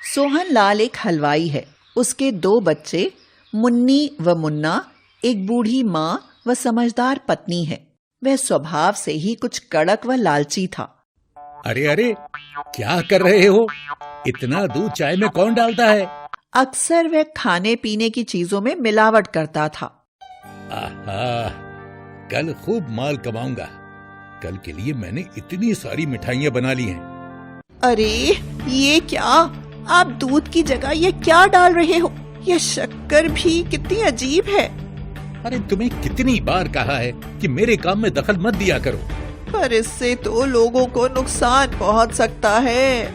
सोहन लाल एक हलवाई है। उसके 2 बच्चे मुन्नी व मुन्ना, एक बूढ़ी माँ व समझदार पत्नी है। वह स्वभाव से ही कुछ कड़क व लालची था। अरे अरे, क्या कर रहे हो? इतना दूध चाय में कौन डालता है? अक्सर वह खाने पीने की चीजों में मिलावट करता था। आहा, कल खूब माल कमाऊंगा। कल के लिए मैंने इतनी सारी मिठाइयाँ बना ली हैं। अरे ये क्या? आप दूध की जगह ये क्या डाल रहे हो? यह शक्कर भी कितनी अजीब है। अरे तुम्हें कितनी बार कहा है कि मेरे काम में दखल मत दिया करो। पर इससे तो लोगों को नुकसान पहुंच सकता है।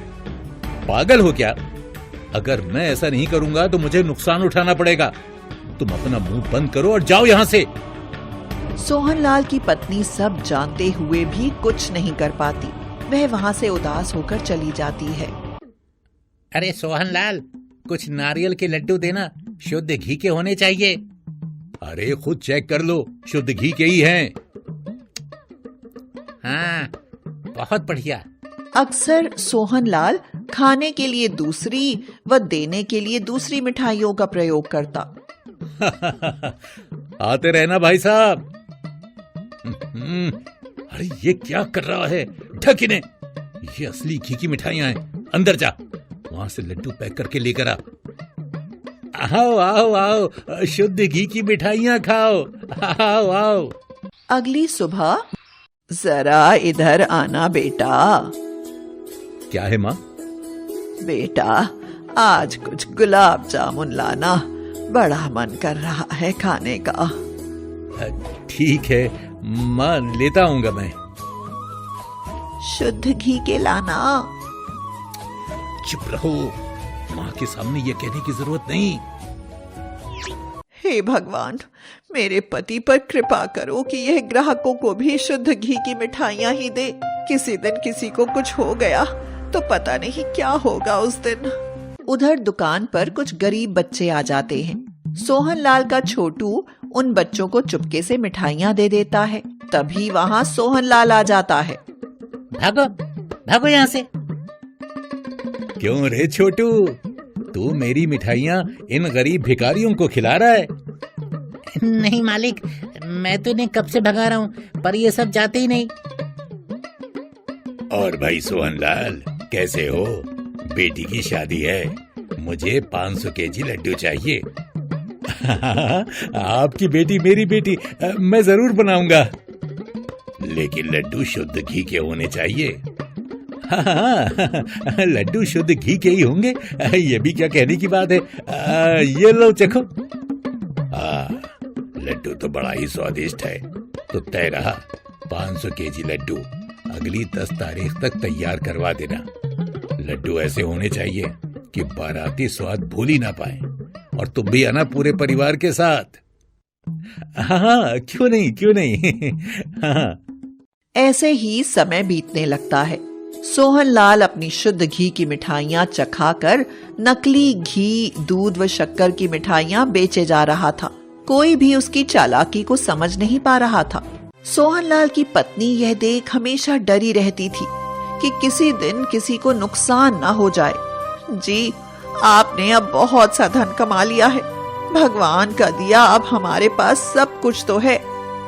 पागल हो क्या? अगर मैं ऐसा नहीं करूंगा तो मुझे नुकसान उठाना पड़ेगा। तुम अपना मुंह बंद करो और जाओ यहाँ से। सोहनलाल की पत्नी सब जानते हुए भी कुछ नहीं कर पाती। वह वहाँ से उदास होकर चली जाती है। अरे सोहनलाल, कुछ नारियल के लड्डू देना, शुद्ध घी के होने चाहिए। अरे खुद चेक कर लो, शुद्ध घी के ही हैं। हाँ, बहुत बढ़िया। अक्सर सोहनलाल खाने के लिए दूसरी व देने के लिए दूसरी मिठाइयों का प्रयोग करता। आते रहना भाई साहब। अरे ये क्या कर रहा है? ढक इन्हें। ये असली घी की मिठाइयां हैं। अंदर जा, वहां से लड्डू पैक करके लेकर आ। आओ आओ आओ, शुद्ध घी की मिठाइयां खाओ। आओ आओ। अगली सुबह, जरा इधर आना बेटा। क्या है माँ? बेटा, आज कुछ गुलाब जामुन लाना, बड़ा मन कर रहा है खाने का। ठीक है माँ, लेता आऊंगा मैं। शुद्ध घी के लाना। चुप रहो, माँ के सामने ये कहने की जरूरत नहीं। हे भगवान, मेरे पति पर कृपा करो कि यह ग्राहकों को भी शुद्ध घी की मिठाइयाँ ही दे। किसी दिन किसी को कुछ हो गया तो पता नहीं क्या होगा उस दिन। उधर दुकान पर कुछ गरीब बच्चे आ जाते हैं। सोहनलाल का छोटू उन बच्चों को चुपके से मिठाइयाँ दे देता है। तभी वहाँ सोहनलाल आ जाता है। भागो भागो यहाँ से। क्यों रे छोटू, तू मेरी मिठाइयाँ इन गरीब भिखारियों को खिला रहा है? नहीं मालिक, मैं तो इन्हें कब से भगा रहा हूँ, पर ये सब जाते ही नहीं। और भाई सोहनलाल, कैसे हो? बेटी की शादी है, मुझे 500 केजी लड्डू चाहिए। आपकी बेटी मेरी बेटी, मैं जरूर बनाऊंगा, लेकिन लड्डू शुद्ध घी के होने चाहिए। हाँ, लड्डू शुद्ध घी के ही होंगे, ये भी क्या कहने की बात है। ये लो चखो। लड्डू तो बड़ा ही स्वादिष्ट है। तो तय रहा, 500 केजी लड्डू अगली 10 तारीख तक तैयार करवा देना। लड्डू ऐसे होने चाहिए कि बाराती स्वाद भूल ही ना पाए। और तुम भी आना पूरे परिवार के साथ। हाँ, क्यों नहीं क्यों नहीं। हाँ। ऐसे ही समय बीतने लगता है। सोहनलाल अपनी शुद्ध घी की मिठाइयाँ चखाकर नकली घी, दूध व शक्कर की मिठाइयाँ बेचे जा रहा था। कोई भी उसकी चालाकी को समझ नहीं पा रहा था। सोहनलाल की पत्नी यह देख हमेशा डरी रहती थी कि किसी दिन किसी को नुकसान ना हो जाए। जी, आपने अब बहुत सा धन कमा लिया है। भगवान का दिया अब हमारे पास सब कुछ तो है।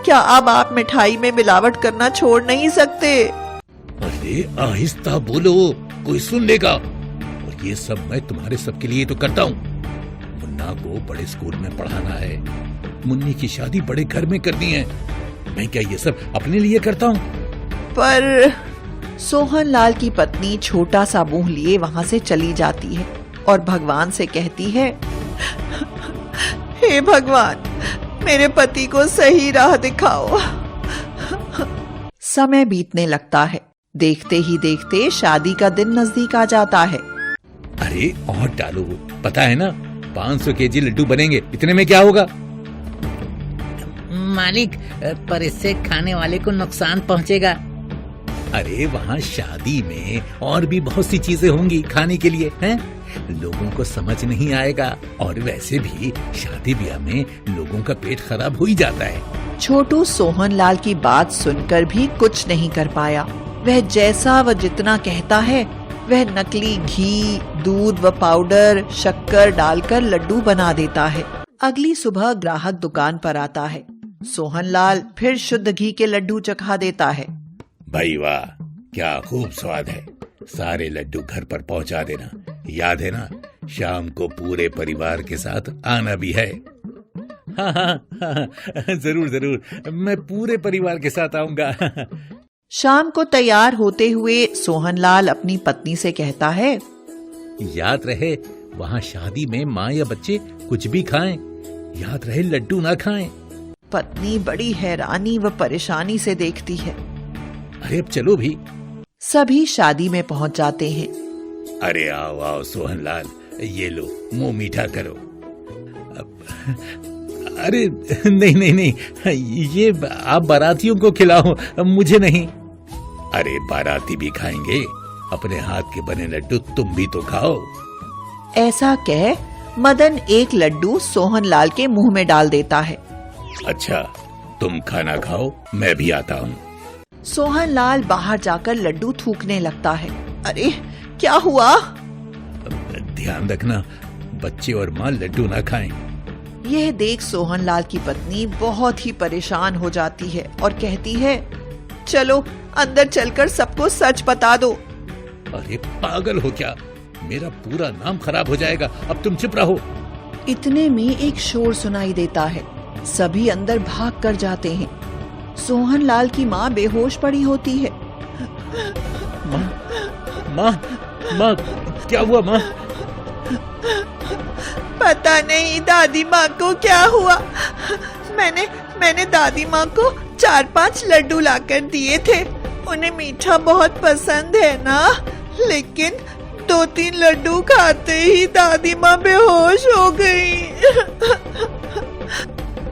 क्या अब आप मिठाई में मिलावट करना छोड़ नहीं सकते? अरे आहिस्ता बोलो, कोई सुन लेगा। और ये सब मैं तुम्हारे सबके लिए तो करता हूँ। मुन्ना को बड़े स्कूल में पढ़ाना है, मुन्नी की शादी बड़े घर में करनी है। मैं क्या ये सब अपने लिए करता हूँ? पर सोहनलाल की पत्नी छोटा सा मुंह लिए वहां से चली जाती है और भगवान से कहती है, हे भगवान, मेरे पति को सही राह दिखाओ। समय बीतने लगता है। देखते ही देखते शादी का दिन नजदीक आ जाता है। अरे और डालो, पता है ना 500 केजी लड्डू बनेंगे, इतने में क्या होगा? मालिक, पर इससे खाने वाले को नुकसान पहुंचेगा। अरे वहाँ शादी में और भी बहुत सी चीजें होंगी खाने के लिए, हैं? लोगों को समझ नहीं आएगा। और वैसे भी शादी ब्याह में लोगों का पेट खराब हो ही जाता है। छोटू सोहनलाल की बात सुनकर भी कुछ नहीं कर पाया। वह जैसा व जितना कहता है वह नकली घी, दूध व पाउडर, शक्कर डालकर लड्डू बना देता है। अगली सुबह ग्राहक दुकान पर आता है। सोहनलाल फिर शुद्ध घी के लड्डू चखा देता है। भाई वाह, क्या खूब स्वाद है। सारे लड्डू घर पर पहुंचा देना। याद है ना, शाम को पूरे परिवार के साथ आना भी है। हाँ हाँ हाँ, जरूर जरूर, मैं पूरे परिवार के साथ आऊंगा। शाम को तैयार होते हुए सोहनलाल अपनी पत्नी से कहता है, याद रहे वहाँ शादी में माँ या बच्चे कुछ भी खाएं, याद रहे लड्डू ना खाएं। पत्नी बड़ी हैरानी व परेशानी से देखती है। अरे अब चलो भी। सभी शादी में पहुंच जाते हैं। अरे आओ आओ सोहनलाल, ये लो मुंह मीठा करो। अरे नहीं नहीं नहीं, ये आप बारातियों को खिलाओ, मुझे नहीं। अरे बाराती भी खाएंगे, अपने हाथ के बने लड्डू तुम भी तो खाओ। ऐसा कह मदन एक लड्डू सोहनलाल के मुंह में डाल देता है। अच्छा, तुम खाना खाओ, मैं भी आता हूँ। सोहनलाल बाहर जाकर लड्डू थूकने लगता है। अरे क्या हुआ? ध्यान रखना, बच्चे और माँ लड्डू ना खाएं। यह देख सोहनलाल की पत्नी बहुत ही परेशान हो जाती है और कहती है, चलो अंदर चलकर सबको सच बता दो। अरे पागल हो क्या, मेरा पूरा नाम खराब हो जाएगा, अब तुम चुप रहो। इतने में एक शोर सुनाई देता है। सभी अंदर भाग कर जाते हैं। सोहनलाल की माँ बेहोश पड़ी होती है। माँ माँ, क्या हुआ माँ? पता नहीं दादी माँ को क्या हुआ। मैंने दादी माँ को 4-5 लड्डू लाकर दिए थे। उन्हें मीठा बहुत पसंद है ना, लेकिन 2-3 लड्डू खाते ही दादी माँ बेहोश हो गई।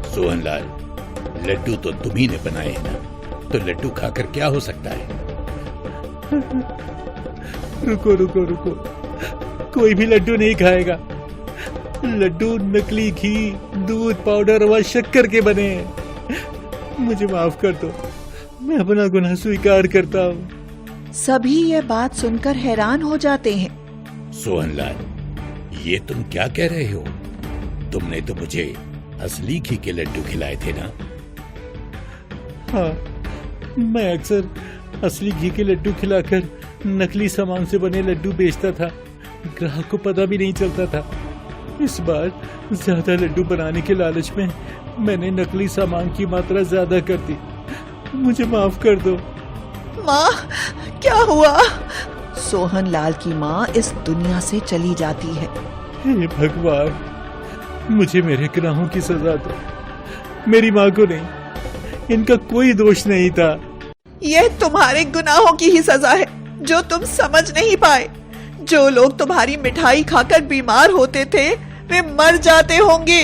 सोहनलाल, लड्डू तो तुम्ही ने बनाए हैं ना, तो लड्डू खाकर क्या हो सकता है? रुको रुको रुको, कोई भी लड्डू नहीं खाएगा। लड्डू नकली घी, दूध, पाउडर व शक्कर के बने हैं। मुझे माफ कर दो, मैं अपना गुनाह स्वीकार करता हूँ। सभी यह बात सुनकर हैरान हो जाते हैं। सोहनलाल, ये तुम क्या कह रहे हो? तुमने तो मुझे असली घी के लड्डू खिलाए थे ना? हाँ, मैं अक्सर असली घी के लड्डू खिलाकर नकली सामान से बने लड्डू बेचता था। ग्राहक को पता भी नहीं चलता था। इस बार ज्यादा लड्डू बनाने के लालच में मैंने नकली सामान की मात्रा ज्यादा कर दी। मुझे माफ कर दो। माँ, क्या हुआ? सोहनलाल की माँ इस दुनिया से चली जाती है। हे भगवान, मुझे मेरे गुनाहों की सजा दो। मेरी माँ को नहीं, इनका कोई दोष नहीं था। यह तुम्हारे गुनाहों की ही सजा है जो तुम समझ नहीं पाए। जो लोग तुम्हारी मिठाई खाकर बीमार होते थे वे मर जाते होंगे,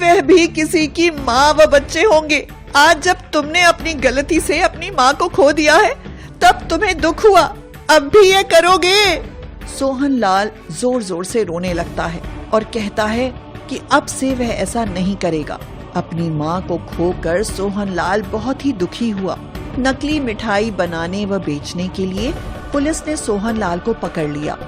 वह भी किसी की माँ व बच्चे होंगे। आज जब तुमने अपनी गलती से अपनी माँ को खो दिया है तब तुम्हें दुख हुआ, अब भी ये करोगे? सोहनलाल जोर जोर से रोने लगता है और कहता है कि अब से वह ऐसा नहीं करेगा। अपनी माँ को खोकर सोहनलाल बहुत ही दुखी हुआ। नकली मिठाई बनाने व बेचने के लिए पुलिस ने सोहनलाल को पकड़ लिया।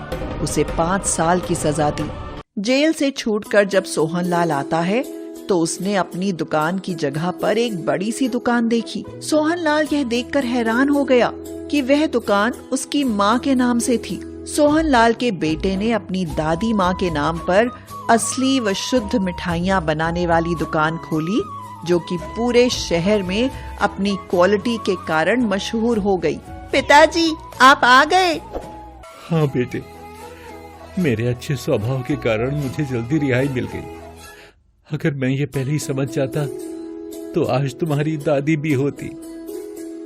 उसे 5 साल की सजा दी। जेल से छूटकर जब सोहनलाल आता है तो उसने अपनी दुकान की जगह पर एक बड़ी सी दुकान देखी। सोहनलाल यह देखकर हैरान हो गया कि वह दुकान उसकी माँ के नाम से थी। सोहनलाल के बेटे ने अपनी दादी माँ के नाम पर असली व शुद्ध मिठाइयाँ बनाने वाली दुकान खोली, जो कि पूरे शहर में अपनी क्वालिटी के कारण मशहूर हो गई। पिताजी, आप आ गए? हाँ बेटे, मेरे अच्छे स्वभाव के कारण मुझे जल्दी रिहाई मिल गई। अगर मैं ये पहले ही समझ जाता तो आज तुम्हारी दादी भी होती।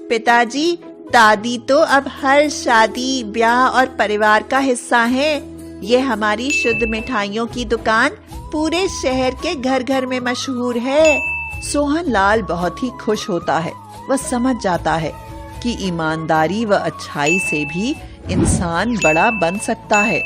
पिताजी, दादी तो अब हर शादी, ब्याह और परिवार का हिस्सा है। ये हमारी शुद्ध मिठाइयों की दुकान पूरे शहर के घर घर में मशहूर है। सोहनलाल बहुत ही खुश होता है। वह समझ जाता है कि ईमानदारी व अच्छाई से भी इंसान बड़ा बन सकता है।